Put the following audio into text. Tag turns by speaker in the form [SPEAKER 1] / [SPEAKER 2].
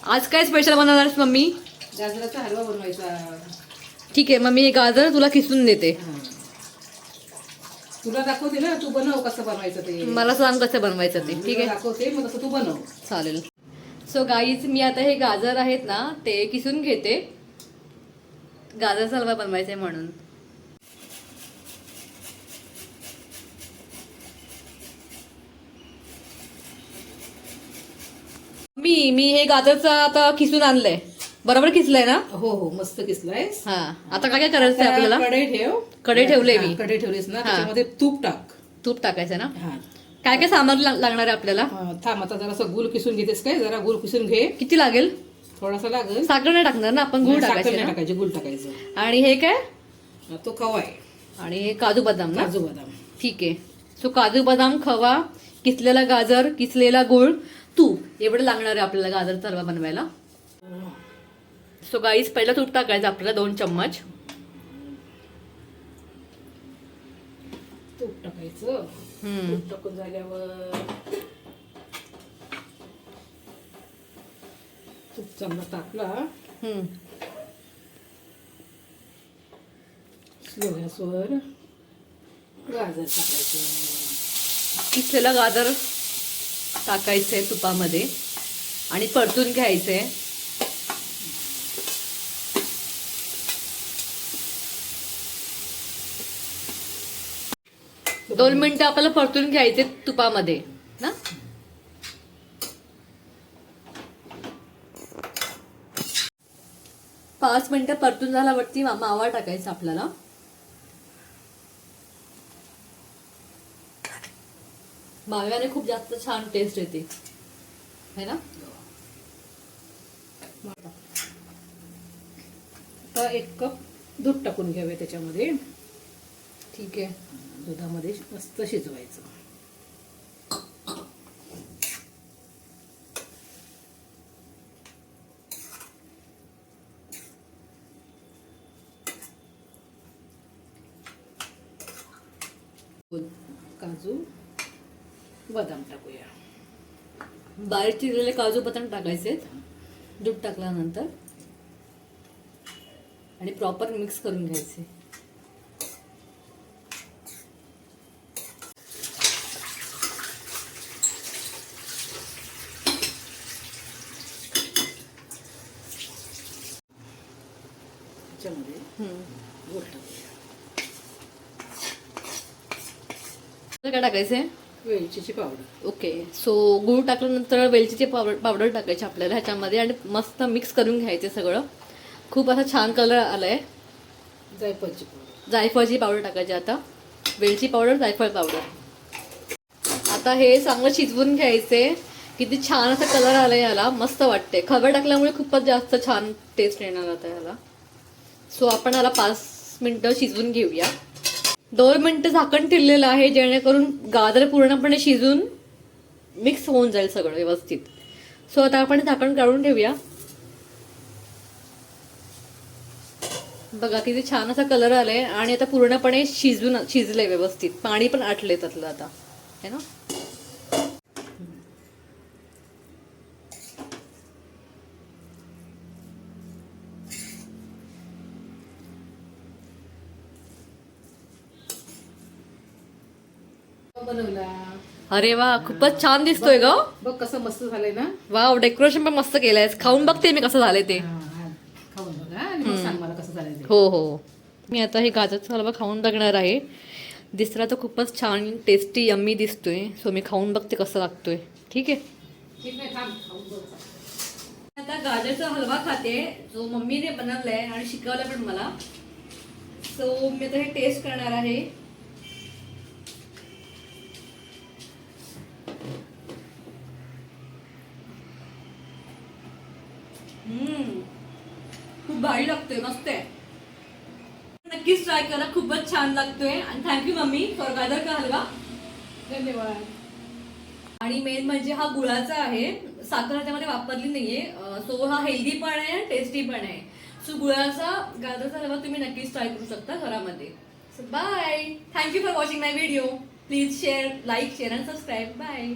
[SPEAKER 1] आज काय स्पेशल बनवणार मम्मी?
[SPEAKER 2] गाजराचा हलवा बनवायचा.
[SPEAKER 1] ठीक आहे मम्मी, गाजर तुला किसून देते.
[SPEAKER 2] तुला दाखवते ना, तू बनव कसं बनवायचं ते.
[SPEAKER 1] मला सांग कसं बनवायचं ते. ठीक आहे,
[SPEAKER 2] दाखवते मग तसं तू बनव.
[SPEAKER 1] चालेल. सो गाईज, मी आता हे गाजर आहेत ना ते किसून घेते. गाजरचा हलवा बनवायचा आहे म्हणून. मी हे गाजरचं आता किसून आणलंय. बरोबर किसलंय ना?
[SPEAKER 2] हो हो, मस्त किसलाय.
[SPEAKER 1] हा, आता काय काय करायचं आहे आपल्याला?
[SPEAKER 2] कढई ठेव.
[SPEAKER 1] कढई ठेवले मी.
[SPEAKER 2] कढई ठेवलीस ना, त्याच्यामध्ये तूप टाक.
[SPEAKER 1] तूप टाकायचं ना?
[SPEAKER 2] हा.
[SPEAKER 1] काय काय सामग्री लागणार आहे आपल्याला?
[SPEAKER 2] थांब, आता जरासं गुळ किसून घेतेस काय? जरा गुळ किसून घे.
[SPEAKER 1] किती लागेल?
[SPEAKER 2] थोडासा लागेल.
[SPEAKER 1] साखर नाही टाकणार ना आपण, गुळ
[SPEAKER 2] साखर
[SPEAKER 1] टाकायचं
[SPEAKER 2] नाही
[SPEAKER 1] ना?
[SPEAKER 2] टाकायचे, गुळ टाकायचं.
[SPEAKER 1] आणि हे काय?
[SPEAKER 2] तो खवा आहे.
[SPEAKER 1] आणि हे काजू बदाम ना?
[SPEAKER 2] काजू बदाम.
[SPEAKER 1] ठीक आहे. सो काजू बदाम, खवा, किसलेला गाजर, किसलेला गुळ, तूप एवढं लागणार आहे आपल्याला गाजरचा हलवा बनवायला. सो गाईस, पहिला तूप टाकायचं आपल्याला 2 चम्मच.
[SPEAKER 2] तूप टाकायचं. तूप टाकून झाल्यावर तूप चांगला टाकला. स्लो गॅसवर गाजर टाकायचं.
[SPEAKER 1] किसलेला गाजर टाकायचंय तुपामध्ये आणि परतून घ्यायचंय. दोन मिनिटं आपल्याला परतून घ्यायचे तुपामध्ये ना. पाच मिनिटं परतून झाल्यावरती मावा टाकायचा आपल्याला. माव्याने खूप जास्त छान टेस्ट येते है ना.
[SPEAKER 2] आता 1 कप दूध टाकून घ्यावे त्याच्यामध्ये.
[SPEAKER 1] ठीक आहे.
[SPEAKER 2] दुधामध्ये मस्त शिजवायचं. काजू बदाम टाकूया.
[SPEAKER 1] बारीक चिरलेले काजू बदाम टाकायचे दूध टाकल्यानंतर आणि प्रॉपर मिक्स करून घ्यायचे.
[SPEAKER 2] गुळ टाकूया.
[SPEAKER 1] काय टाकायचे?
[SPEAKER 2] वेलचीची पावडर.
[SPEAKER 1] ओके. सो गूळ टाकल्यानंतर वेलचीची पावडर टाकायची आपल्याला ह्याच्यामध्ये आणि मस्त मिक्स करून घ्यायचे सगळं. खूप असा छान कलर आलाय.
[SPEAKER 2] जायफळची पावडर.
[SPEAKER 1] जायफळची पावडर टाकायची आता. वेलची पावडर, जायफळ पावडर. आता हे चांगलं शिजवून घ्यायचे. किती छान असा कलर आलाय याला, मस्त वाटते. खबर टाकल्यामुळे खूपच जास्त छान टेस्ट येणार आता याला. सो आपण याला 5 मिनिटं शिजवून घेऊया. 2 मिनिटं झाकण ठेवलेलं आहे जेणेकरून गाजर पूर्णपणे शिजून मिक्स होऊन जाईल सगळं व्यवस्थित. सो आता आपण झाकण काढून ठेवूया. बघा किती छान असा कलर आलाय आणि आता पूर्णपणे शिजलंय व्यवस्थित. पाणी पण आटलंय त्यातलं आता है ना.
[SPEAKER 2] बनवला.
[SPEAKER 1] अरे वा, खूपच छान दिसतोय ग.
[SPEAKER 2] बघ कसं मस्त झालंय ना.
[SPEAKER 1] वाव, डेकोरेशन पण मस्त केलंय. खाऊन बघते मी कसं झालंय ते.
[SPEAKER 2] खाऊन बघा आणि मग सांग मला कसं झालंय ते.
[SPEAKER 1] हो हो, मी आता हे गाजरचा हलवा खाऊन बघणार आहे. दिसला तर खूपच छान टेस्टी यम्मी दिसतोय. सो मी खाऊन बघते कसं लागतोय. ठीक आहे.
[SPEAKER 2] ठीक आहे, थांब खाऊन बघ.
[SPEAKER 1] आता गाजरचा हलवा खाते जो मम्मीने बनवलाय आणि शिकवलं पण मला. सो मी आता हे टेस्ट करणार आहे. खूप भारी लागतोय, मस्त आहे. नक्कीच ट्राय करा, खूपच छान लागतोय. आणि थँक्यू मम्मी फॉर गाजर का हलवा.
[SPEAKER 2] धन्यवाद.
[SPEAKER 1] आणि मेन म्हणजे हा गुळाचा आहे, साखर त्यामध्ये वापरली नाहीये. सो हा हेल्दी पण आहे, टेस्टी पण आहे. सो गुळाचा गाजरचा हलवा तुम्ही नक्कीच ट्राय करू शकता घरामध्ये. So bye. Thank you for watching my video. Please share, like, share and subscribe. Bye.